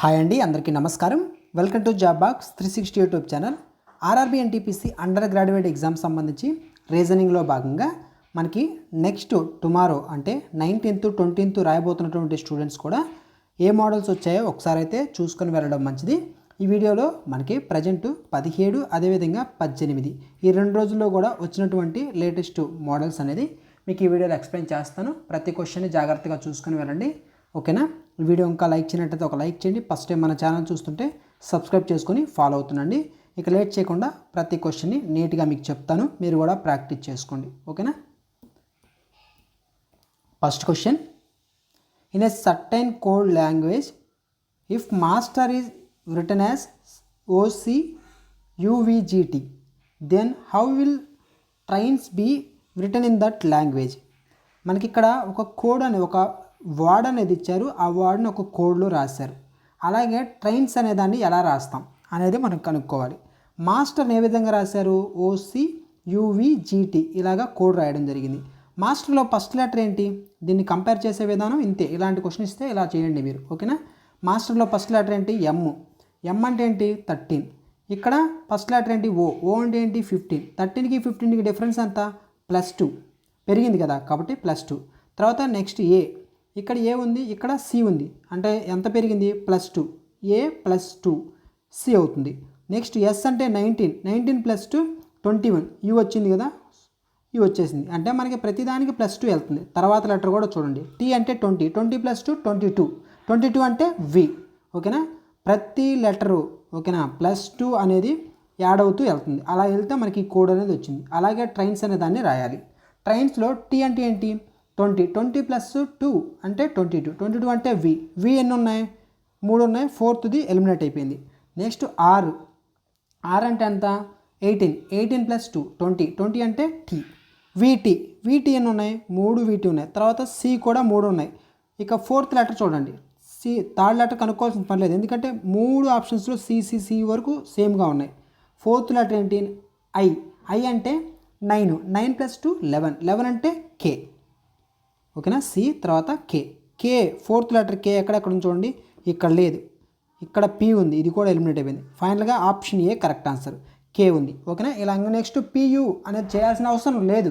Hi అండి, అందరికీ నమస్కారం. Welcome to job box 360 YouTube channel. RRB NTPC under graduate exam సంబంధించి రీజనింగ్లో భాగంగా మనకి నెక్స్ట్ టుమారో అంటే 19th 20th రాయబోతున్నటువంటి స్టూడెంట్స్ కూడా ఏ మోడల్స్ వచ్చాయో ఒకసారి అయితే చూసుకొని వెళ్ళడం మంచిది. ఈ వీడియోలో మనకి ప్రజెంట్ 17 అదేవిధంగా 18 ఈ 2 రోజుల్లో కూడా వచ్చినటువంటి లేటెస్ట్ మోడల్స్ అనేది మీకు ఈ వీడియోలో ఎక్స్ప్లెయిన్ చేస్తాను. ప్రతి క్వశ్చన్ని జాగ్రత్తగా చూసుకొని వెళ్ళండి, ఓకేనా. ఈ వీడియో ఇంకా లైక్ చేయనట్టయితే ఒక లైక్ చేయండి. ఫస్ట్ టైం మన ఛానల్ చూస్తుంటే సబ్స్క్రైబ్ చేసుకొని ఫాలో అవుతుండండి. ఇక లేట్ చేయకుండా ప్రతి క్వశ్చన్ని నీట్గా మీకు చెప్తాను, మీరు కూడా ప్రాక్టీస్ చేసుకోండి, ఓకేనా. First question, in a certain code language if master is written as OCUVGT, then how will trains be written in that language? మనకి ఇక్కడ ఒక కోడ్ అని ఒక వర్డ్ అనేది ఇచ్చారు, ఆ వర్డ్ని ఒక కోడ్లో రాశారు. అలాగే ట్రైన్స్ అనే దాన్ని ఎలా రాస్తాం అనేది మనం కనుక్కోవాలి. మాస్టర్ని ఏ విధంగా రాశారు? OCUVGT ఇలాగా కోడ్ రాయడం జరిగింది. మాస్టర్లో ఫస్ట్ లెటర్ ఏంటి? దీన్ని కంపేర్ చేసే విధానం ఇంతే. ఇలాంటి క్వశ్చన్ ఇస్తే ఇలా చేయండి మీరు, ఓకేనా. మాస్టర్లో ఫస్ట్ లెటర్ ఏంటి? ఎం అంటే ఏంటి? 13. ఇక్కడ ఫస్ట్ లెటర్ ఏంటి? ఓ అంటే ఏంటి? 15. 13కి 15కి డిఫరెన్స్ ఎంత? +2 పెరిగింది కదా, కాబట్టి +2. తర్వాత నెక్స్ట్ ఏ, ఇక్కడ ఏ ఉంది, ఇక్కడ సి ఉంది, అంటే ఎంత పెరిగింది? +2. ఏ +2 సి అవుతుంది. నెక్స్ట్ ఎస్ అంటే 19 + 2 21 యూ వచ్చింది కదా, యూ వచ్చేసింది, అంటే మనకి ప్రతిదానికి +2 వెళ్తుంది. తర్వాత లెటర్ కూడా చూడండి. టీ అంటే 20 + 2 22 అంటే వి, ఓకేనా. ప్రతి లెటరు, ఓకేనా, +2 అనేది యాడ్ అవుతూ వెళ్తుంది. అలా వెళ్తే మనకి కోడ్ అనేది వచ్చింది. అలాగే ట్రైన్స్ అనే దాన్ని రాయాలి. ట్రైన్స్లో టీ అంటే ఏంటి? 20 + 2 అంటే 22 అంటే వి ఎన్ని ఉన్నాయి? 3 ఉన్నాయి, 4th ఎలిమినేట్ అయిపోయింది. నెక్స్ట్ ఆర్ అంటే ఎంత? 18 + 2 20 అంటే టీ. వీటి ఎన్ని ఉన్నాయి? 3 వీటి ఉన్నాయి. తర్వాత సి కూడా 3 ఉన్నాయి. ఇక 4th లెటర్ చూడండి. సి, థర్డ్ లెటర్ కనుక్కోవాల్సిన పని లేదు, ఎందుకంటే 3 ఆప్షన్స్లో సి వరకు సేమ్గా ఉన్నాయి. 4th లెటర్ ఏంటి? ఐ అంటే 9 + 2 11 అంటే కే, ఓకేనా. సి తర్వాత కే 4th లెటర్ కే ఎక్కడెక్కడ చూడండి, ఇక్కడ లేదు, ఇక్కడ పి ఉంది, ఇది కూడా ఎలిమినేట్ అయిపోయింది. ఫైనల్గా ఆప్షన్ ఏ కరెక్ట్ ఆన్సర్, కే ఉంది, ఓకేనా. ఇలా నెక్స్ట్ పియు అనేది చేయాల్సిన అవసరం లేదు.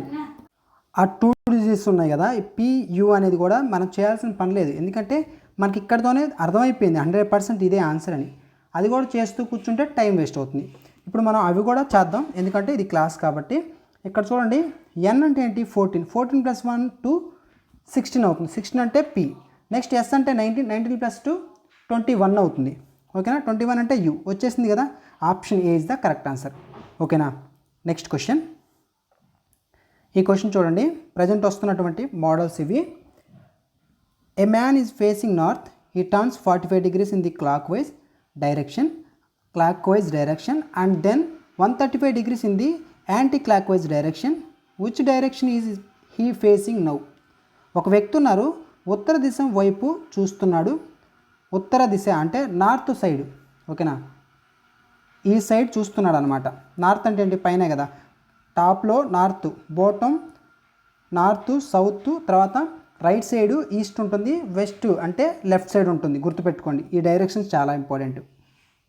ఆ 2 డిజిట్స్ ఉన్నాయి కదా, ఈ పియు అనేది కూడా మనం చేయాల్సిన పని లేదు, ఎందుకంటే మనకి ఇక్కడతోనే అర్థమైపోయింది 100% ఇదే ఆన్సర్ అని. అది కూడా చేస్తూ కూర్చుంటే టైం వేస్ట్ అవుతుంది. ఇప్పుడు మనం అవి కూడా చేద్దాం, ఎందుకంటే ఇది క్లాస్ కాబట్టి. ఇక్కడ చూడండి, ఎన్ అంటే ఏంటి? 14 + 1 16 అవుతుంది, 16 అంటే పి. నెక్స్ట్ ఎస్ అంటే 19 + 2 21 అవుతుంది, ఓకేనా. 21 అంటే యూ వచ్చేసింది కదా, option A is the correct answer, ఓకేనా. నెక్స్ట్ క్వశ్చన్, ఈ క్వశ్చన్ చూడండి. ప్రజెంట్ వస్తున్నటువంటి మోడల్స్ ఇవి. A man is facing north. He turns 45 degrees in the clockwise direction and then 135 degrees in the anti-clockwise direction. Which direction is he facing now? ఒక వ్యక్తి ఉన్నారు, ఉత్తర దిశ వైపు చూస్తున్నాడు. ఉత్తర దిశ అంటే నార్త్ సైడ్, ఓకేనా. ఈ సైడ్ చూస్తున్నాడు అనమాట. నార్త్ అంటే ఏంటి? పైన కదా, టాప్లో నార్త్, బాటమ్ నార్త్, సౌత్, తర్వాత రైట్ సైడ్ ఈస్ట్ ఉంటుంది, వెస్ట్ అంటే లెఫ్ట్ సైడ్ ఉంటుంది. గుర్తుపెట్టుకోండి, ఈ డైరెక్షన్స్ చాలా ఇంపార్టెంట్.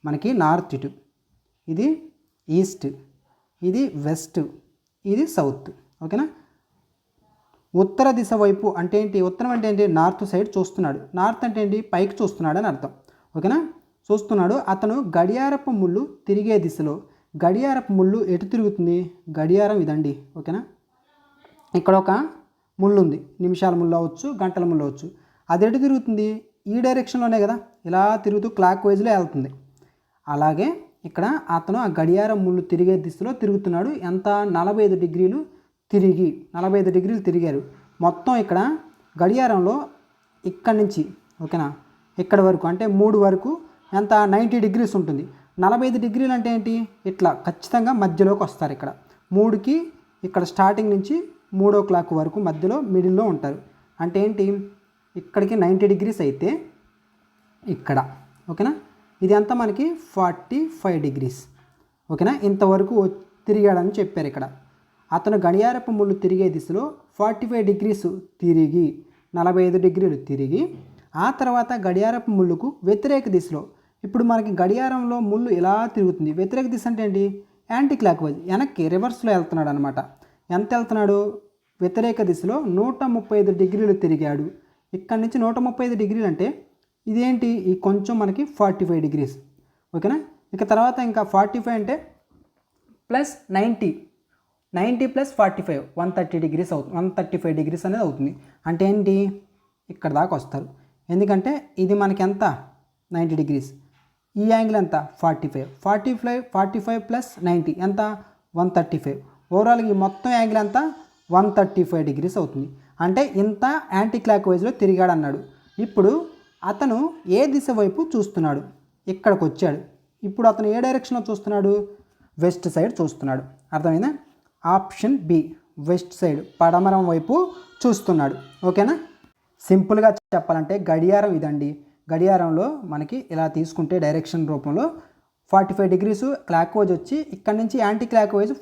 మనకి నార్త్ ఇటు, ఇది ఈస్ట్, ఇది వెస్ట్, ఇది సౌత్, ఓకేనా. ఉత్తర దిశ వైపు అంటే ఏంటి? ఉత్తరం అంటే ఏంటి? నార్త్ సైడ్ చూస్తున్నాడు. నార్త్ అంటే ఏంటి? పైకి చూస్తున్నాడు అని అర్థం, ఓకేనా. చూస్తున్నాడు. అతను గడియారపు ముళ్ళు తిరిగే దిశలో, గడియారపు ముళ్ళు ఎటు తిరుగుతుంది? గడియారం ఇదండి, ఓకేనా. ఇక్కడ ఒక ముళ్ళు ఉంది, నిమిషాల ముళ్ళు అవ్వచ్చు, గంటల ముళ్ళు అవ్వచ్చు. అది ఎటు తిరుగుతుంది? ఈ డైరెక్షన్లోనే కదా, ఇలా తిరుగుతూ క్లాక్ వైజ్లో వెళ్తుంది. అలాగే ఇక్కడ అతను ఆ గడియారం ముళ్ళు తిరిగే దిశలో తిరుగుతున్నాడు. ఎంత? 45 డిగ్రీలు తిరిగి, 45 డిగ్రీలు తిరిగారు మొత్తం. ఇక్కడ గడియారంలో ఇక్కడి నుంచి, ఓకేనా, ఇక్కడ వరకు అంటే 3 వరకు ఎంత? 90 డిగ్రీస్ ఉంటుంది. 45 డిగ్రీలు అంటే ఏంటి? ఇట్లా ఖచ్చితంగా మధ్యలోకి వస్తారు. ఇక్కడ 3కి ఇక్కడ స్టార్టింగ్ నుంచి 3 o'clock వరకు మధ్యలో మిడిల్లో ఉంటారు. అంటే ఏంటి? ఇక్కడికి 90 డిగ్రీస్ అయితే ఇక్కడ, ఓకేనా, ఇది అంతా మనకి 45 డిగ్రీస్, ఓకేనా. ఇంతవరకు తిరిగాడని చెప్పారు ఇక్కడ. అతను గడియారపు ముళ్ళు తిరిగే దిశలో 45 డిగ్రీస్ తిరిగి, 45 డిగ్రీలు తిరిగి ఆ తర్వాత గడియారపు ముళ్ళుకు వ్యతిరేక దిశలో. ఇప్పుడు మనకి గడియారంలో ముళ్ళు ఇలా తిరుగుతుంది. వ్యతిరేక దిశ అంటే ఏంటి? యాంటీ క్లాక్ వైజ్, వెనక్కి రివర్స్లో వెళ్తున్నాడు అనమాట. ఎంత వెళ్తున్నాడు? వ్యతిరేక దిశలో 135 డిగ్రీలు తిరిగాడు. ఇక్కడ నుంచి 135 డిగ్రీలు అంటే ఇదేంటి? ఈ కొంచెం మనకి 45 డిగ్రీస్. ఓకేనా? ఇక తర్వాత ఇంకా 45 అంటే ప్లస్ 90 ప్లస్ 45 130 డిగ్రీస్ అవుతుంది. 135 డిగ్రీస్ అనేది అవుతుంది. అంటే ఏంటి? ఇక్కడ దాకా వస్తారు. ఎందుకంటే ఇది మనకి ఎంత? 90 డిగ్రీస్. ఈ యాంగిల్ ఎంత? 45 ప్లస్ 90 ఎంత? 135. ఓవరాల్గా ఈ మొత్తం యాంగిల్ ఎంత? 135 డిగ్రీస్ అవుతుంది. అంటే ఇంత యాంటీ క్లాక్ వైజ్లో తిరిగాడు అన్నాడు. ఇప్పుడు అతను ఏ దిశ వైపు చూస్తున్నాడు? ఇక్కడికి వచ్చాడు. ఇప్పుడు అతను ఏ డైరెక్షన్లో చూస్తున్నాడు? వెస్ట్ సైడ్ చూస్తున్నాడు. అర్థమైందా? ఆప్షన్ బి, వెస్ట్ సైడ్, పడమరం వైపు చూస్తున్నాడు. ఓకేనా? సింపుల్గా చెప్పాలంటే గడియారం ఇదండి. గడియారంలో మనకి ఇలా తీసుకుంటే డైరెక్షన్ రూపంలో 45 డిగ్రీస్ క్లాక్ వైజ్ వచ్చి ఇక్కడ నుంచి యాంటీ క్లాక్ వైజ్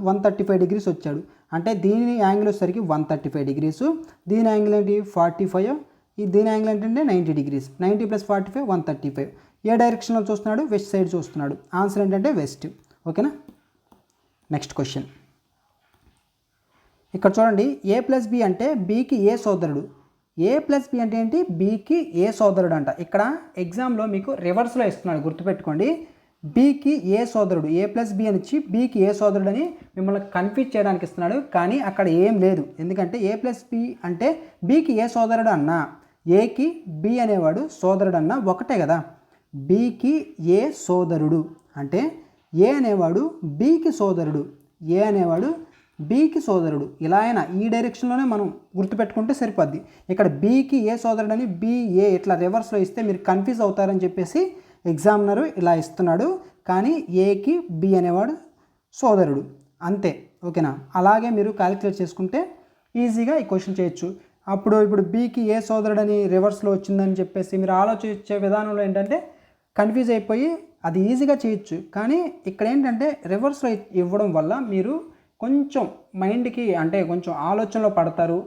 135 డిగ్రీస్ వచ్చాడు. అంటే దీని యాంగిల్ వచ్చేసరికి 135 డిగ్రీస్, దీని యాంగిల్ ఏంటి? 45, దీని యాంగిల్ ఏంటంటే 90 డిగ్రీస్. 90 ప్లస్ 45 135. ఏ డైరెక్షన్లో చూస్తున్నాడు? వెస్ట్ సైడ్ చూస్తున్నాడు. ఆన్సర్ ఏంటంటే వెస్ట్. ఓకేనా? నెక్స్ట్ క్వశ్చన్ ఇక్కడ చూడండి. ఏ ప్లస్ బి అంటే బికి ఏ సోదరుడు. ఏ ప్లస్ బి అంటే ఏంటి? బికి ఏ సోదరుడు అంట. ఇక్కడ ఎగ్జామ్లో మీకు రివర్స్లో ఇస్తున్నాడు, గుర్తుపెట్టుకోండి. బికి ఏ సోదరుడు, ఏ ప్లస్ బి అని ఇచ్చి బికి ఏ సోదరుడు అని మిమ్మల్ని కన్ఫ్యూజ్ చేయడానికి ఇస్తున్నాడు. కానీ అక్కడ ఏం లేదు. ఎందుకంటే ఏ ప్లస్ బి అంటే బికి ఏ సోదరుడు అన్నా, ఏకి బి అనేవాడు సోదరుడు అన్నా ఒకటే కదా. బికి ఏ సోదరుడు అంటే ఏ అనేవాడు బికి సోదరుడు, ఏ అనేవాడు బికి సోదరుడు. ఇలా అయినా ఈ డైరెక్షన్లోనే మనం గుర్తుపెట్టుకుంటే సరిపోద్ది. ఇక్కడ బికి ఏ సోదరుడు అని బి ఏ ఇట్లా రివర్స్లో ఇస్తే మీరు కన్ఫ్యూజ్ అవుతారని చెప్పేసి ఎగ్జామినరు ఇలా ఇస్తున్నాడు. కానీ ఏకి బి అనేవాడు సోదరుడు అంతే. ఓకేనా? అలాగే మీరు క్యాలిక్యులేట్ చేసుకుంటే ఈజీగా ఈ క్వశ్చన్ చేయొచ్చు. ఇప్పుడు బికి ఏ సోదరుడు అని రివర్స్లో వచ్చిందని చెప్పేసి మీరు ఆలోచించే విధానంలో ఏంటంటే కన్ఫ్యూజ్ అయిపోయి అది ఈజీగా చేయొచ్చు. కానీ ఇక్కడ ఏంటంటే రివర్స్లో ఇవ్వడం వల్ల మీరు కొంచెం మైండ్కి అంటే కొంచెం ఆలోచనలో పడతారు,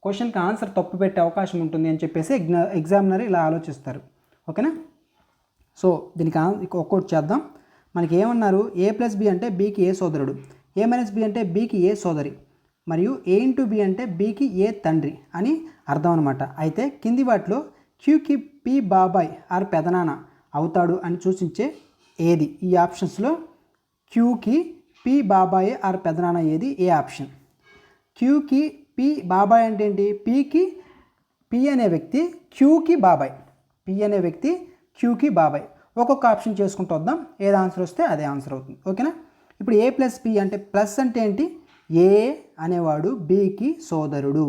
క్వశ్చన్కి ఆన్సర్ తప్పు పెట్టే అవకాశం ఉంటుంది అని చెప్పేసి ఎగ్జామినర్ ఇలా ఆలోచిస్తారు. ఓకేనా? సో దీనికి ఒక్కొక్కటి చేద్దాం. మనకి ఏమన్నారు? ఏ ప్లస్ బి అంటే బికి ఏ సోదరుడు, ఏ మైనస్ బి అంటే బికి ఏ సోదరి, మరియు ఏ ఇంటూ బి అంటే బికి ఏ తండ్రి అని అర్థం అనమాట. అయితే కింది వాటిలో క్యూకి పి బాబాయ్ ఆర్ పెదనాన్న అవుతాడు అని సూచించే ఏది? ఈ ఆప్షన్స్లో క్యూకి పి బాబాయ్ ఆర్ పెదనాన్న ఏది? ఏ ఆప్షన్. క్యూకి పి బాబాయ్ అంటే ఏంటి? పి అనే వ్యక్తి క్యూకి బాబాయ్, పి అనే వ్యక్తి క్యూకి బాబాయ్. ఒక్కొక్క ఆప్షన్ చేసుకుంటూ వద్దాం. ఏది ఆన్సర్ వస్తే అదే ఆన్సర్ అవుతుంది. ఓకేనా? ఇప్పుడు ఏ ప్లస్ పి అంటే ప్లస్ అంటే ఏంటి? ఏ అనేవాడు బికి సోదరుడు.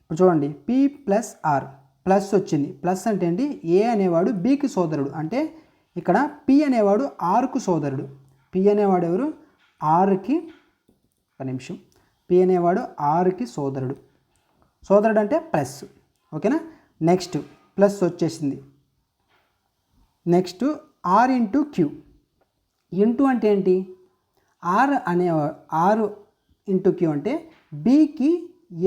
ఇప్పుడు చూడండి, పి ప్లస్ ఆర్, ప్లస్ వచ్చింది. ప్లస్ అంటే ఏంటి? ఏ అనేవాడు బికి సోదరుడు. అంటే ఇక్కడ పి అనేవాడు ఆర్కు సోదరుడు. పి అనేవాడు ఎవరు? ఆరుకి, ఒక నిమిషం, పి అనేవాడు ఆరుకి సోదరుడు. సోదరుడు అంటే ప్లస్. ఓకేనా? నెక్స్ట్ ప్లస్ వచ్చేసింది. Next R into Q. Into అంటే ఏంటి? ఆరు ఇంటూ క్యూ అంటే బికి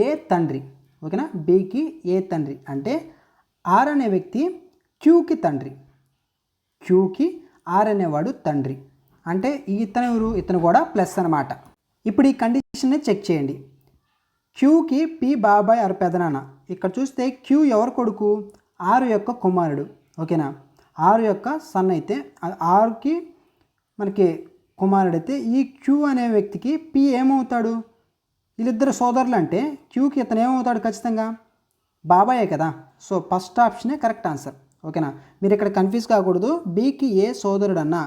ఏ తండ్రి. ఓకేనా? బికి ఏ తండ్రి అంటే ఆర్ అనే వ్యక్తి క్యూకి తండ్రి, క్యూకి ఆర్ అనేవాడు తండ్రి. అంటే ఇతను ఎవరు? ఇతను కూడా ప్లస్ అనమాట. ఇప్పుడు ఈ కండిషన్ని చెక్ చేయండి. క్యూకి పి బాబాయ్ ఆర్ పెదనాన్న. ఇక్కడ చూస్తే క్యూ ఎవరు కొడుకు? ఆరు యొక్క కుమారుడు. ఓకేనా? ఆరు యొక్క సన్ అయితే ఆరుకి మనకి కుమారుడైతే ఈ క్యూ అనే వ్యక్తికి పి ఏమవుతాడు? వీళ్ళిద్దరు సోదరులు అంటే క్యూకి ఇతను ఏమవుతాడు? ఖచ్చితంగా బాబాయే కదా. సో ఫస్ట్ ఆప్షనే కరెక్ట్ ఆన్సర్. ఓకేనా? మీరు ఇక్కడ కన్ఫ్యూజ్ కాకూడదు. బికి ఏ సోదరుడన్నా,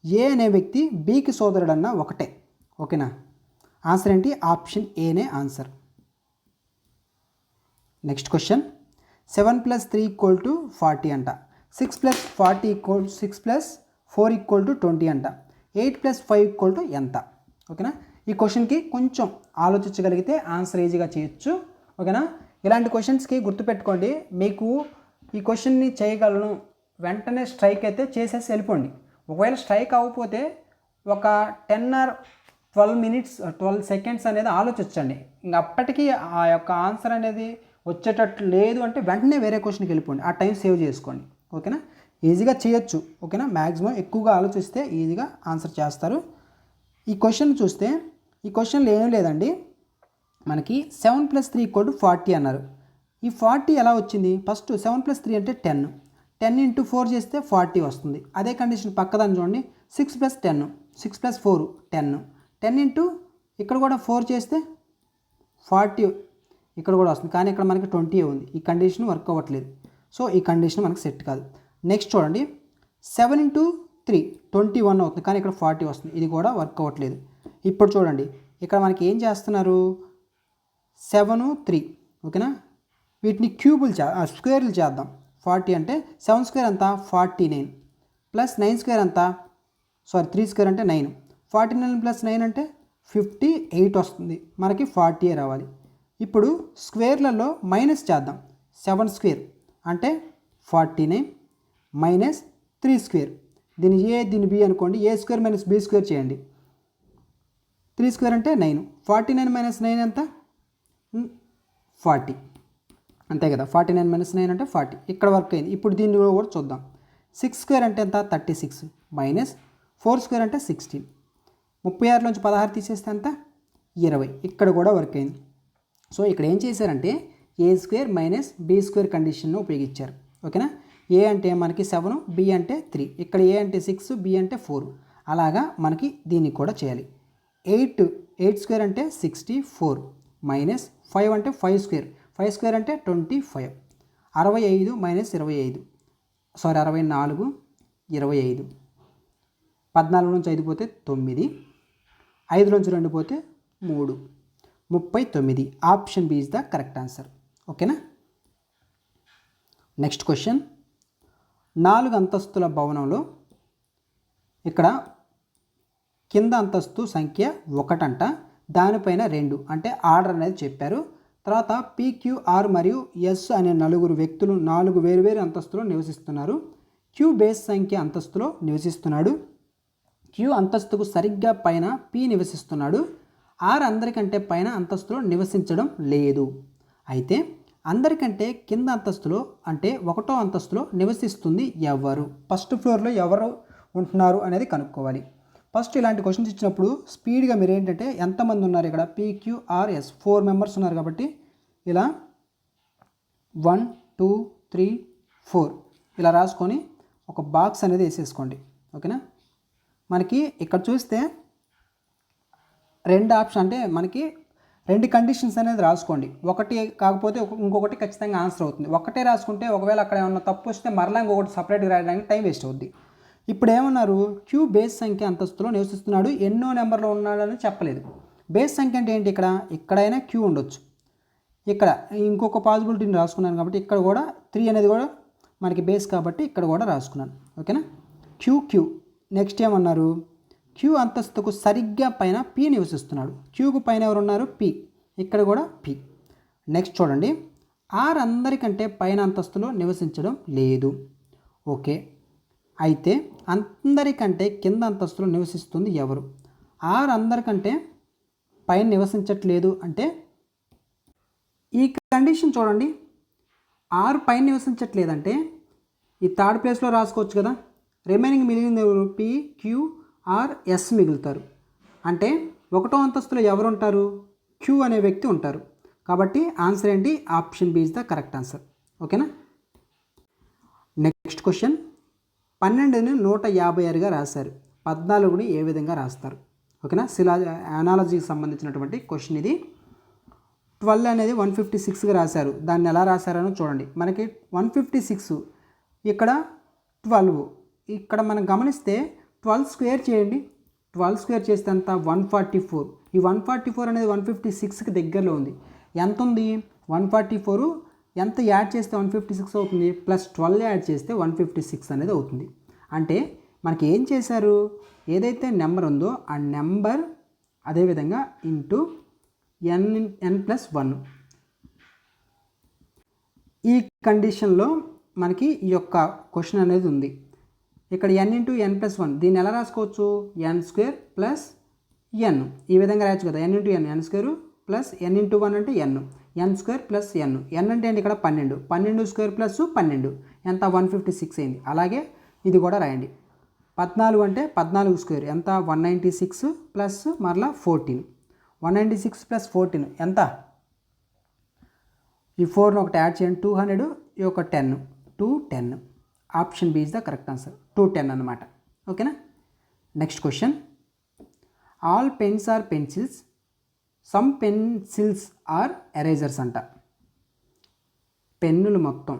ఏ అనే వ్యక్తి బికి సోదరుడన్నా ఒకటే. ఓకేనా? ఆన్సర్ ఏంటి? ఆప్షన్ ఏనే ఆన్సర్. Next question. 7 + 3 = 40 అంట. 6 + 40 = 6 + 4 = 20 అంట. 8 + 5 = ఎంత? ఓకేనా? ఈ క్వశ్చన్కి కొంచెం ఆలోచించగలిగితే ఆన్సర్ ఈజీగా చేయొచ్చు. ఓకేనా? ఇలాంటి క్వశ్చన్స్కి గుర్తుపెట్టుకోండి, మీకు ఈ క్వశ్చన్ని చేయగలను వెంటనే స్ట్రైక్ అయితే చేసేసి వెళ్ళిపోండి. ఒకవేళ స్ట్రైక్ అవ్వకపోతే ఒక 10 or 12 minutes 12 seconds అనేది ఆలోచించండి. ఇంక అప్పటికీ ఆ యొక్క ఆన్సర్ అనేది వచ్చేటట్లు లేదు అంటే వెంటనే వేరే క్వశ్చన్కి వెళ్ళిపోండి, ఆ టైం సేవ్ చేసుకోండి. ఓకేనా, ఈజీగా చేయొచ్చు. ఓకేనా, మ్యాక్సిమం ఎక్కువగా ఆలోచిస్తే ఈజీగా ఆన్సర్ చేస్తారు. ఈ క్వశ్చన్ చూస్తే ఈ క్వశ్చన్లో ఏం లేదండి, మనకి 7 + 3 = 40 అన్నారు. ఈ 40 ఎలా వచ్చింది? ఫస్ట్ 7 + 3 అంటే 10, 10 × 4 చేస్తే 40 వస్తుంది. అదే కండిషన్ పక్కదాన్ని చూడండి, 6 + 10, 6 + 4 10, 10 ఇక్కడ కూడా 4 చేస్తే 40 ఇక్కడ కూడా వస్తుంది. కానీ ఇక్కడ మనకి 20 ఉంది. ఈ కండిషన్ వర్క్ అవ్వట్లేదు. సో ఈ కండిషన్ మనకు సెట్ కాదు. నెక్స్ట్ చూడండి, 7 × 3 21 అవుతుంది, కానీ ఇక్కడ 40 వస్తుంది. ఇది కూడా వర్క్ అవ్వట్లేదు. ఇప్పుడు చూడండి, ఇక్కడ మనకి ఏం చేస్తున్నారు, 7 3, ఓకేనా, వీటిని స్క్వేర్లు చేద్దాం. 40 అంటే 7² అంతా 49 ప్లస్ 9² అంతా 3² అంటే 9, 49 + 9 అంటే 58 వస్తుంది. మనకి 40 రావాలి. ఇప్పుడు స్క్వేర్లలో మైనస్ చేద్దాం. 7² అంటే 49 మైనస్ 3², దీని ఏ దీని బి అనుకోండి. a² - b² చేయండి. 3² అంటే 9, 49 - 9 ఎంత 40, అంతే కదా. 49 - 9 అంటే 40. ఇక్కడ వర్క్ అయింది. ఇప్పుడు దీన్ని కూడా చూద్దాం. 6² అంటే ఎంత 36 మైనస్ 4² అంటే 16, 36లోంచి 16 తీసేస్తే ఎంత 20. ఇక్కడ కూడా వర్క్ అయింది. సో ఇక్కడ ఏం చేశారంటే a² - b² కండిషన్ను ఉపయోగించారు. ఓకేనా, ఏ అంటే మనకి 7, బి అంటే 3, ఇక్కడ ఏ అంటే 6, బి అంటే 4. అలాగా మనకి దీన్ని కూడా చేయాలి. 8² అంటే 64 మైనస్ 5 అంటే 5², 5² అంటే 25, 65 - 25 64 25, 14 నుంచి 5 పోతే 9, 5 నుంచి 2 పోతే 3, 39. Option B is the correct answer. ఓకేనా, నెక్స్ట్ క్వశ్చన్, 4 అంతస్తుల భవనంలో ఇక్కడ కింద అంతస్తు సంఖ్య 1 అంట, దానిపైన 2 అంటే ఆర్డర్ అనేది చెప్పారు. తర్వాత PQR మరియు ఎస్ అనే 4 వ్యక్తులు 4 వేరువేరు అంతస్తులో నివసిస్తున్నారు. క్యూ బేస్ సంఖ్య అంతస్తులో నివసిస్తున్నాడు. క్యూ అంతస్తుకు సరిగ్గా పైన పి నివసిస్తున్నాడు. ఆర్ అందరికంటే పైన అంతస్తులో నివసించడం లేదు. అయితే అందరికంటే కింద అంతస్తులో అంటే 1వ అంతస్తులో నివసిస్తుంది ఎవరు? ఫస్ట్ ఫ్లోర్లో ఎవరు ఉంటున్నారు అనేది కనుక్కోవాలి. ఫస్ట్ ఇలాంటి క్వశ్చన్స్ ఇచ్చినప్పుడు స్పీడ్గా మీరు ఏంటంటే ఎంతమంది ఉన్నారు ఇక్కడ PQRS 4 మెంబర్స్ ఉన్నారు కాబట్టి ఇలా 1 2 3 4 ఇలా రాసుకొని ఒక బాక్స్ అనేది వేసేసుకోండి. ఓకేనా, మనకి ఇక్కడ చూస్తే 2 ఆప్షన్ అంటే మనకి 2 కండిషన్స్ అనేది రాసుకోండి. ఒకటి కాకపోతే ఇంకొకటి ఖచ్చితంగా ఆన్సర్ అవుతుంది. ఒకటే రాసుకుంటే ఒకవేళ అక్కడ ఏమన్నా తప్పు వస్తే మరలా ఇంకొకటి సపరేట్గా రాయడానికి టైం వేస్ట్ అవుద్ది. ఇప్పుడు ఏమన్నారు, క్యూ బేస్ సంఖ్య అంతస్తులో నివసిస్తున్నాడు, ఎన్నో నెంబర్లో ఉన్నాడని చెప్పలేదు. బేస్ సంఖ్య అంటే ఏంటి, ఇక్కడైనా క్యూ ఉండొచ్చు. ఇక్కడ ఇంకొక పాసిబిలిటీని రాసుకున్నాను కాబట్టి ఇక్కడ కూడా 3 అనేది కూడా మనకి బేస్ కాబట్టి ఇక్కడ కూడా రాసుకున్నాను. ఓకేనా, క్యూ నెక్స్ట్ ఏమన్నారు, క్యూ అంతస్తుకు సరిగ్గా పైన పి నివసిస్తున్నాడు. క్యూకు పైన ఎవరు ఉన్నారు, పి, ఇక్కడ కూడా పి. నెక్స్ట్ చూడండి, ఆర్ అందరికంటే పైన అంతస్తులో నివసించడం లేదు. ఓకే, అయితే అందరికంటే కింద అంతస్తులో నివసిస్తుంది ఎవరు? ఆర్ అందరికంటే పైన నివసించట్లేదు అంటే ఈ కండిషన్ చూడండి, ఆర్ పైన నివసించట్లేదంటే ఈ థర్డ్ ప్లేస్లో రాసుకోవచ్చు కదా. రిమైనింగ్ మిగిలింది ఎవరు, PQRS మిగులుతారు. అంటే 1వ అంతస్తులో ఎవరు ఉంటారు, క్యూ అనే వ్యక్తి ఉంటారు. కాబట్టి ఆన్సర్ ఏంటి, option B is the correct answer. ఓకేనా, నెక్స్ట్ క్వశ్చన్, 12ని 156గా రాశారు, 14ని ఏ విధంగా రాస్తారు? ఓకేనా, అనాలజీకి సంబంధించినటువంటి క్వశ్చన్ ఇది. 12 అనేది 156గా రాశారు, దాన్ని ఎలా రాశారనో చూడండి. మనకి 156 ఇక్కడ 12, ఇక్కడ మనం గమనిస్తే 12 స్క్వేర్ చేయండి. 12 స్క్వేర్ చేస్తే అంత 144. ఈ 144 అనేది 156కి దగ్గరలో ఉంది. ఎంత ఉంది 144, ఎంత యాడ్ చేస్తే 156 అవుతుంది, ప్లస్ 12 యాడ్ చేస్తే 156 అనేది అవుతుంది. అంటే మనకి ఏం చేశారు, ఏదైతే నెంబర్ ఉందో ఆ నెంబర్ అదేవిధంగా ఇంటూ n+1. ఈ కండిషన్లో మనకి ఈ యొక్క క్వశ్చన్ అనేది ఉంది. ఇక్కడ n+n+1 దీన్ని ఎలా రాసుకోవచ్చు, n² + n, ఈ విధంగా రాయొచ్చు కదా. n × n, n² + n × 1 అంటే n. ఎన్ స్క్వేర్ ప్లస్ ఎన్. ఎన్ అంటే ఏంటి ఇక్కడ 12. 12 స్క్వేర్ ప్లస్ 12 ఎంత 156 అయింది. అలాగే ఇది కూడా రాయండి. 14 అంటే 14 స్క్వేర్ ఎంత 196 ప్లస్ మరలా 14. 196 ప్లస్ 14 ఎంత, ఈ 4ను ఒకటి యాడ్ చేయండి 200, ఈ ఒక 10 210. Option B is the correct answer 210 అనమాట. ఓకేనా. Next question, all pens are pencils, some pencils are erasers అంట. పెన్నులు మొత్తం,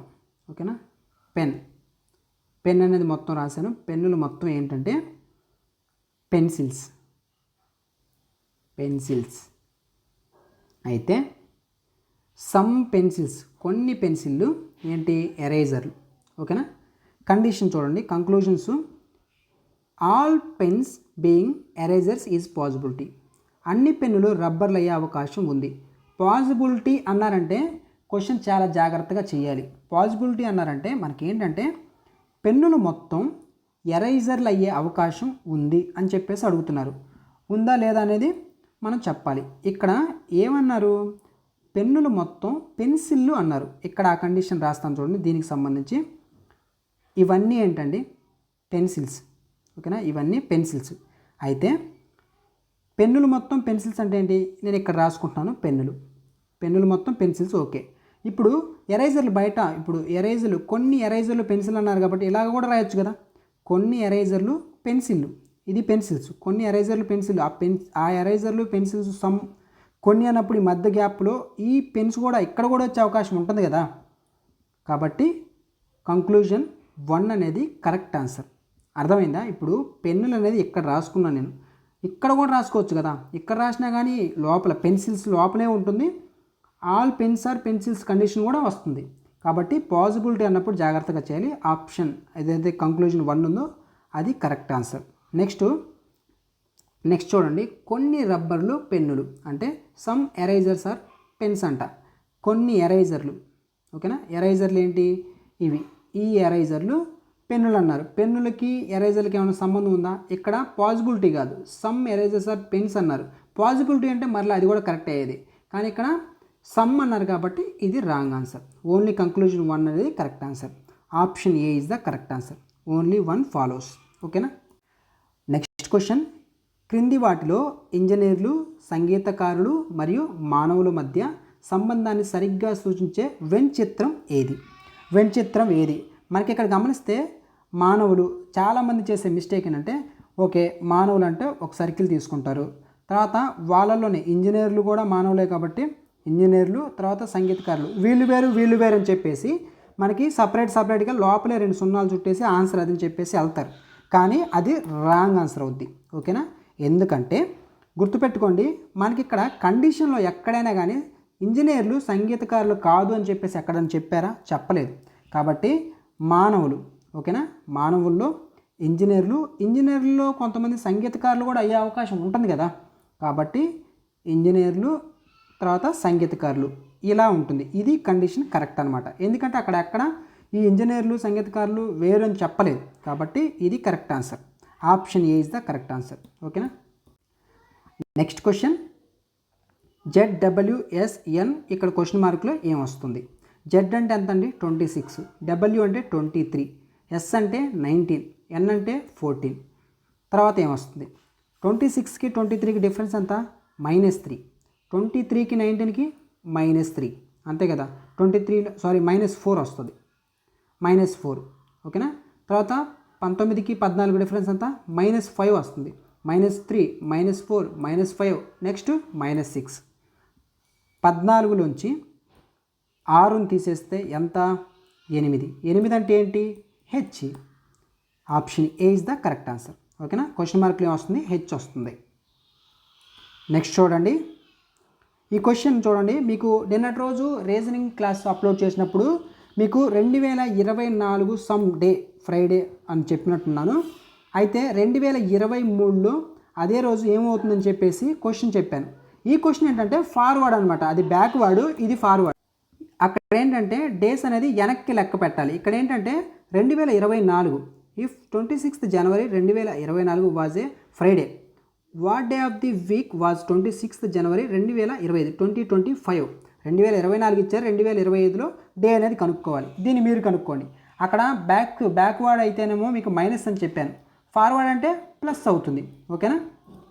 ఓకేనా, పెన్ అనేది మొత్తం రాశాను. పెన్నులు మొత్తం ఏంటంటే పెన్సిల్స్ అయితే సమ్ పెన్సిల్స్ కొన్ని పెన్సిళ్ళు ఏంటి ఎరేజర్లు. ఓకేనా. కండిషన్ చూడండి, conclusions, all pens being erasers is possibility. అన్ని పెన్నులు రబ్బర్లు అయ్యే అవకాశం ఉంది. పాసిబిలిటీ అన్నారంటే క్వశ్చన్ చాలా జాగ్రత్తగా చేయాలి. పాసిబిలిటీ అన్నారంటే మనకి ఏంటంటే పెన్నులు మొత్తం ఎరేజర్లు అయ్యే అవకాశం ఉంది అని చెప్పేసి అడుగుతున్నారు. ఉందా లేదా అనేది మనం చెప్పాలి. ఇక్కడ ఏమన్నారు, పెన్నులు మొత్తం పెన్సిళ్ళు అన్నారు. ఇక్కడ ఆ కండిషన్ రాస్తాను చూడండి. దీనికి సంబంధించి ఇవన్నీ ఏంటండి పెన్సిల్స్. ఓకేనా, ఇవన్నీ పెన్సిల్స్. అయితే పెన్నులు మొత్తం పెన్సిల్స్ అంటే ఏంటి, నేను ఇక్కడ రాసుకుంటున్నాను పెన్నులు మొత్తం పెన్సిల్స్. ఓకే. ఇప్పుడు ఎరేజర్లు బయట, ఇప్పుడు ఎరేజర్లు కొన్ని ఎరేజర్లు పెన్సిల్ అన్నారు కాబట్టి ఇలాగ కూడా రాయొచ్చు కదా. కొన్ని ఎరేజర్లు పెన్సిళ్ళు, ఇది పెన్సిల్స్. కొన్ని ఎరేజర్లు పెన్సిల్, ఆ ఎరేజర్లు పెన్సిల్స్ సమ్ కొన్ని అన్నప్పుడు ఈ మధ్య గ్యాప్లో ఈ పెన్స్ కూడా ఇక్కడ కూడా వచ్చే అవకాశం ఉంటుంది కదా. కాబట్టి కంక్లూజన్ 1 అనేది కరెక్ట్ ఆన్సర్. అర్థమైందా. ఇప్పుడు పెన్నులు అనేది ఇక్కడ రాసుకున్నాను నేను, ఇక్కడ కూడా రాసుకోవచ్చు కదా. ఇక్కడ రాసినా కానీ లోపల పెన్సిల్స్ లోపలే ఉంటుంది. All pens are pencils condition కూడా వస్తుంది. కాబట్టి పాసిబిలిటీ అన్నప్పుడు జాగ్రత్తగా చేయాలి. ఆప్షన్ ఏదైతే కంక్లూజన్ 1 ఉందో అది కరెక్ట్ ఆన్సర్. నెక్స్ట్ చూడండి, కొన్ని రబ్బర్లు పెన్నులు అంటే సమ్ ఎరేజర్స్ ఆర్ పెన్స్ అంట. కొన్ని ఎరేజర్లు, ఓకేనా. ఎరేజర్లు ఏంటి, ఇవి. ఈ ఎరేజర్లు పెన్నులు అన్నారు. పెన్నులకి ఎరేజర్లకి ఏమైనా సంబంధం ఉందా, ఇక్కడ పాసిబిలిటీ కాదు, సమ్ ఎరేజర్స్ ఆర్ పెన్స్ అన్నారు. పాసిబిలిటీ అంటే మరలా అది కూడా కరెక్ట్ అయ్యేది, కానీ ఇక్కడ సమ్ అన్నారు కాబట్టి ఇది రాంగ్ ఆన్సర్. ఓన్లీ కంక్లూజన్ 1 అనేది correct answer. Option A is the correct answer. Only 1 follows. ఓకేనా. నెక్స్ట్ క్వశ్చన్, క్రింది వాటిలో ఇంజనీర్లు, సంగీతకారులు మరియు మానవుల మధ్య సంబంధాన్ని సరిగ్గా సూచించే వెన్ చిత్రం ఏది. మనకి ఇక్కడ గమనిస్తే మానవులు, చాలామంది చేసే మిస్టేక్ ఏంటంటే, ఓకే మానవులు అంటే ఒక సర్కిల్ తీసుకుంటారు, తర్వాత వాళ్ళలోనే ఇంజనీర్లు కూడా మానవులే కాబట్టి ఇంజనీర్లు, తర్వాత సంగీతకారులు వీళ్ళు వేరు అని చెప్పేసి మనకి సపరేట్గా లోపలే 2 సున్నాలు చుట్టేసి ఆన్సర్ అదని చెప్పేసి వెళ్తారు. కానీ అది రాంగ్ ఆన్సర్ అవుద్ది. ఓకేనా. ఎందుకంటే గుర్తుపెట్టుకోండి, మనకి ఇక్కడ కండిషన్లో ఎక్కడైనా కానీ ఇంజనీర్లు సంగీతకారులు కాదు అని చెప్పేసి ఎక్కడని చెప్పారా, చెప్పలేదు. కాబట్టి మానవులు, ఓకేనా, మానవుల్లో ఇంజనీర్లలో కొంతమంది సంగీతకారులు కూడా అయ్యే అవకాశం ఉంటుంది కదా. కాబట్టి ఇంజనీర్లు తర్వాత సంగీతకారులు ఇలా ఉంటుంది. ఇది కండిషన్ కరెక్ట్ అనమాట. ఎందుకంటే అక్కడ ఈ ఇంజనీర్లు సంగీతకారులు వేరు అని చెప్పలేదు కాబట్టి ఇది correct answer. Option A is the correct answer. ఓకేనా. నెక్స్ట్ క్వశ్చన్, ZWSN ఇక్కడ క్వశ్చన్ మార్కులో ఏం వస్తుంది. జెడ్ అంటే ఎంత అండి 26, డబ్ల్యూ అంటే 23, ఎస్ అంటే 19, ఎన్ అంటే 14. తర్వాత ఏమొస్తుంది, 26కి 23కి డిఫరెన్స్ ఎంత -3, 23కి 19కి -3 అంతే కదా. -4 వస్తుంది, -4. ఓకేనా. తర్వాత 19కి 14 డిఫరెన్స్ ఎంత -5 వస్తుంది, -3, -4, -5 నెక్స్ట్ -6. 14లోంచి 6ని తీసేస్తే ఎంత 8. 8 అంటే ఏంటి H. Option A is the correct answer. ఓకేనా. క్వశ్చన్ మార్క్లో ఏమొస్తుంది హెచ్ వస్తుంది. నెక్స్ట్ చూడండి, ఈ క్వశ్చన్ చూడండి, మీకు నిన్నటి రోజు రీజనింగ్ క్లాస్ అప్లోడ్ చేసినప్పుడు మీకు 2024 సమ్ డే ఫ్రైడే అని చెప్పినట్టున్నాను. అయితే 2023లో అదే రోజు ఏమవుతుందని చెప్పేసి క్వశ్చన్ చెప్పాను. ఈ క్వశ్చన్ ఏంటంటే ఫార్వర్డ్ అనమాట, అది బ్యాక్వర్డ్, ఇది ఫార్వర్డ్. అక్కడ ఏంటంటే డేస్ అనేది వెనక్కి లెక్క పెట్టాలి. ఇక్కడ ఏంటంటే 2024, if 26th January 2024 was a Friday, what day of the week was 26th January 2025. 2024 ఇచ్చారు, 2025లో డే అనేది కనుక్కోవాలి. దీన్ని మీరు కనుక్కోండి. అక్కడ బ్యాక్వర్డ్ అయితేనేమో మీకు మైనస్ అని చెప్పాను, ఫార్వర్డ్ అంటే ప్లస్ అవుతుంది. ఓకేనా?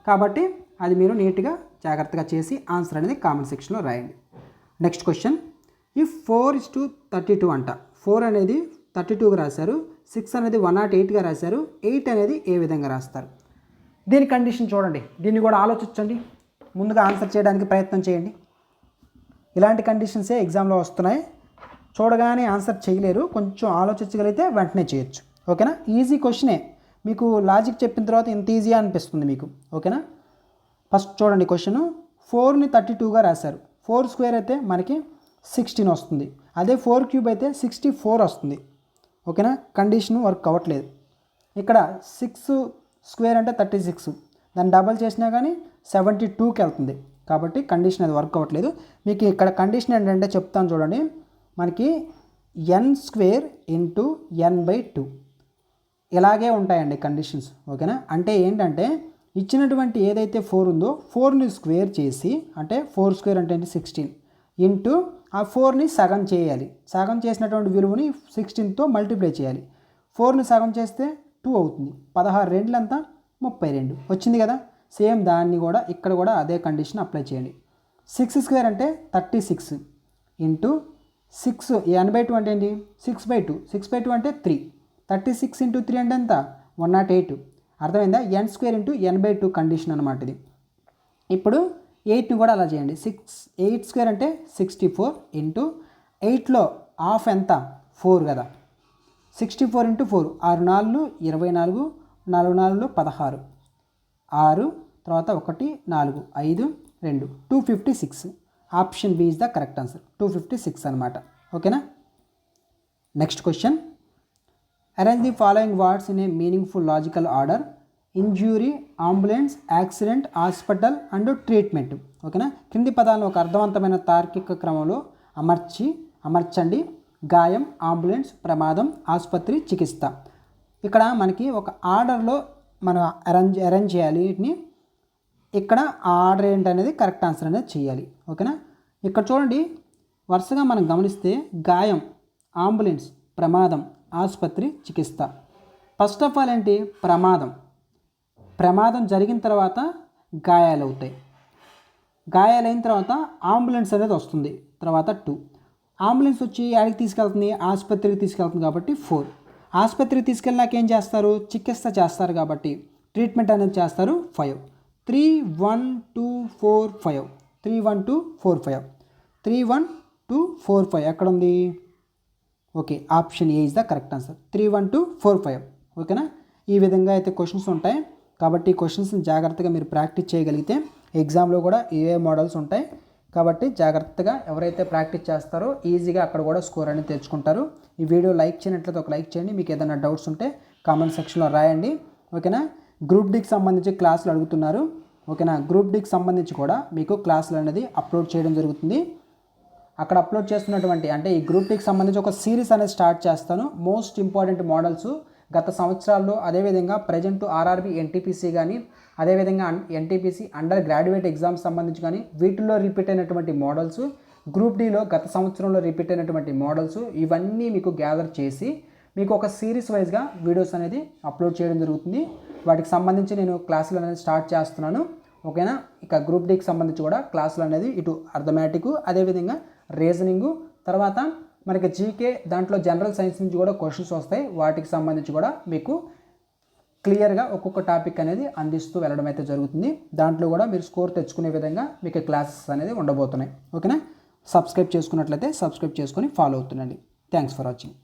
కాబట్టి అది మీరు నీట్గా జాగ్రత్తగా చేసి ఆన్సర్ అనేది కామెంట్ సెక్షన్లో రాయండి. నెక్స్ట్ క్వశ్చన్, ఇఫ్ 4:32 అంట. 4 అనేది 32గా రాశారు, 6 అనేది 108గా రాశారు, 8 అనేది ఏ విధంగా రాస్తారు? దీని కండిషన్ చూడండి, దీన్ని కూడా ఆలోచించండి, ముందుగా ఆన్సర్ చేయడానికి ప్రయత్నం చేయండి. ఇలాంటి కండిషన్సే ఎగ్జామ్లో వస్తున్నాయి. చూడగానే ఆన్సర్ చేయలేరు, కొంచెం ఆలోచించగలిగితే వెంటనే చేయొచ్చు. ఓకేనా? ఈజీ క్వశ్చనే, మీకు లాజిక్ చెప్పిన తర్వాత ఇంత ఈజీ అనిపిస్తుంది మీకు. ఓకేనా? ఫస్ట్ చూడండి క్వశ్చన్, 4ని 32గా రాశారు. 4 స్క్వేర్ అయితే మనకి 16 వస్తుంది, అదే 4 క్యూబ్ అయితే 64 వస్తుంది. ఓకేనా? కండిషన్ వర్క్ అవ్వట్లేదు. ఇక్కడ 6 స్క్వేర్ అంటే 36, దాన్ని డబల్ చేసినా కానీ 72కి వెళ్తుంది. కాబట్టి కండిషన్ అది వర్క్ అవ్వట్లేదు. మీకు ఇక్కడ కండిషన్ ఏంటంటే చెప్తాను చూడండి, మనకి n స్క్వేర్ ఇంటూ n/2 ఇలాగే ఉంటాయండి కండిషన్స్. ఓకేనా? అంటే ఏంటంటే ఇచ్చినటువంటి ఏదైతే 4 ఉందో 4ని స్క్వేర్ చేసి, అంటే 4 స్క్వేర్ అంటే 16 ఇంటూ ఆ 4ని సగం చేయాలి. సగం చేసినటువంటి విలువని 16తో మల్టిప్లై చేయాలి. 4ని సగం చేస్తే 2 అవుతుంది. 16 2 అంతా 32 వచ్చింది కదా. సేమ్ దాన్ని కూడా ఇక్కడ కూడా అదే కండిషన్ అప్లై చేయండి. 6 స్క్వేర్ అంటే 36 ఇంటూ 6 n/2 అంటే ఏంటి? 6/2. 6/2 అంటే 3. 36 ఇంటూ 3 అంటే ఎంత? 108. అర్థమైందా? n square into n/2 condition అనమాట ఇది. ఇప్పుడు 8ని కూడా అలా చేయండి. 8 స్క్వేర్ అంటే 64 ఇంటూ 8లో హాఫ్ ఎంత? 4 కదా. 64 ఇంటూ 4, 6 4 24, 4 4 16, 6 తర్వాత 1 4 5 2 256. Option B is the correct answer, 256 అనమాట. ఓకేనా? Next question, arrange the following words in a meaningful logical order: injury, ambulance, accident, hospital and treatment. ఓకేనా? క్రింది పదాలను ఒక అర్థవంతమైన తార్కిక క్రమంలో అమర్చండి. గాయం, అంబులెన్స్, ప్రమాదం, ఆసుపత్రి, చికిత్స. ఇక్కడ మనకి ఒక ఆర్డర్లో మనం అరేంజ్ చేయాలి వీటిని. ఇక్కడ ఆ ఆర్డర్ ఏంటనేది కరెక్ట్ ఆన్సర్ అనేది చేయాలి. ఓకేనా? ఇక్కడ చూడండి, వరుసగా మనం గమనిస్తే గాయం, అంబులెన్స్, ప్రమాదం, ఆసుపత్రి, చికిత్స. ఫస్ట్ ఆఫ్ ఆల్ ఏంటి? ప్రమాదం జరిగిన తర్వాత గాయాలు అవుతాయి. గాయాలైన తర్వాత అంబులెన్స్ అనేది వస్తుంది, తర్వాత 2. అంబులెన్స్ వచ్చి యాడికి తీసుకెళ్తుంది? ఆసుపత్రికి తీసుకెళ్తుంది కాబట్టి 4. ఆసుపత్రికి తీసుకెళ్ళినాక ఏం చేస్తారు? చికిత్స చేస్తారు కాబట్టి ట్రీట్మెంట్ అనేది చేస్తారు 5. 3 1 2 4 5. 3 1 2 4 5. 3 1 2 4 5 ఎక్కడ ఉంది? Okay, option A is the correct answer, 3 1 2 4 5. ఓకేనా? ఈ విధంగా అయితే క్వశ్చన్స్ ఉంటాయి. కాబట్టి ఈ క్వశ్చన్స్ని జాగ్రత్తగా మీరు ప్రాక్టీస్ చేయగలిగితే ఎగ్జామ్లో కూడా ఏ మోడల్స్ ఉంటాయి. కాబట్టి జాగ్రత్తగా ఎవరైతే ప్రాక్టీస్ చేస్తారో ఈజీగా అక్కడ కూడా స్కోర్ అనేది తెచ్చుకుంటారు. ఈ వీడియో లైక్ చేయనట్లయితే ఒక లైక్ చేయండి. మీకు ఏదైనా డౌట్స్ ఉంటే కామెంట్ సెక్షన్లో రాయండి. ఓకేనా? గ్రూప్ డికి సంబంధించి క్లాసులు అడుగుతున్నారు. ఓకేనా? గ్రూప్ డికి సంబంధించి కూడా మీకు క్లాసులు అనేది అప్లోడ్ చేయడం జరుగుతుంది. అక్కడ అప్లోడ్ చేస్తున్నటువంటి అంటే ఈ గ్రూప్ డికి సంబంధించి ఒక సిరీస్ అనేది స్టార్ట్ చేస్తాను. మోస్ట్ ఇంపార్టెంట్ మోడల్స్ గత సంవత్సరాల్లో, అదేవిధంగా ప్రజెంట్ ఆర్ఆర్బి ఎన్టీపీసీ కానీ, అదేవిధంగా ఎన్టీపీసీ అండర్ గ్రాడ్యుయేట్ ఎగ్జామ్స్ సంబంధించి కానీ వీటిల్లో రిపీట్ అయినటువంటి మోడల్స్, గ్రూప్ డిలో గత సంవత్సరంలో రిపీట్ అయినటువంటి మోడల్స్, ఇవన్నీ మీకు గ్యాదర్ చేసి మీకు ఒక సిరీస్ వైజ్గా వీడియోస్ అనేది అప్లోడ్ చేయడం జరుగుతుంది. వాటికి సంబంధించి నేను క్లాసులు అనేది స్టార్ట్ చేస్తున్నాను. ఓకేనా? ఇక గ్రూప్ డికి సంబంధించి కూడా క్లాసులు అనేది ఇటు అర్థమెటిక్, అదేవిధంగా రీజనింగు, తర్వాత మనకి జీకే, దాంట్లో జనరల్ సైన్స్ నుంచి కూడా క్వశ్చన్స్ వస్తాయి. వాటికి సంబంధించి కూడా మీకు క్లియర్గా ఒక్కొక్క టాపిక్ అనేది అందిస్తూ వెళ్ళడం అయితే జరుగుతుంది. దాంట్లో కూడా మీరు స్కోర్ తెచ్చుకునే విధంగా మీకు క్లాసెస్ అనేది ఉండబోతున్నాయి. ఓకేనా? సబ్స్క్రైబ్ చేసుకున్నట్లయితే సబ్స్క్రైబ్ చేసుకొని ఫాలో అవుతుండండి. Thanks for watching.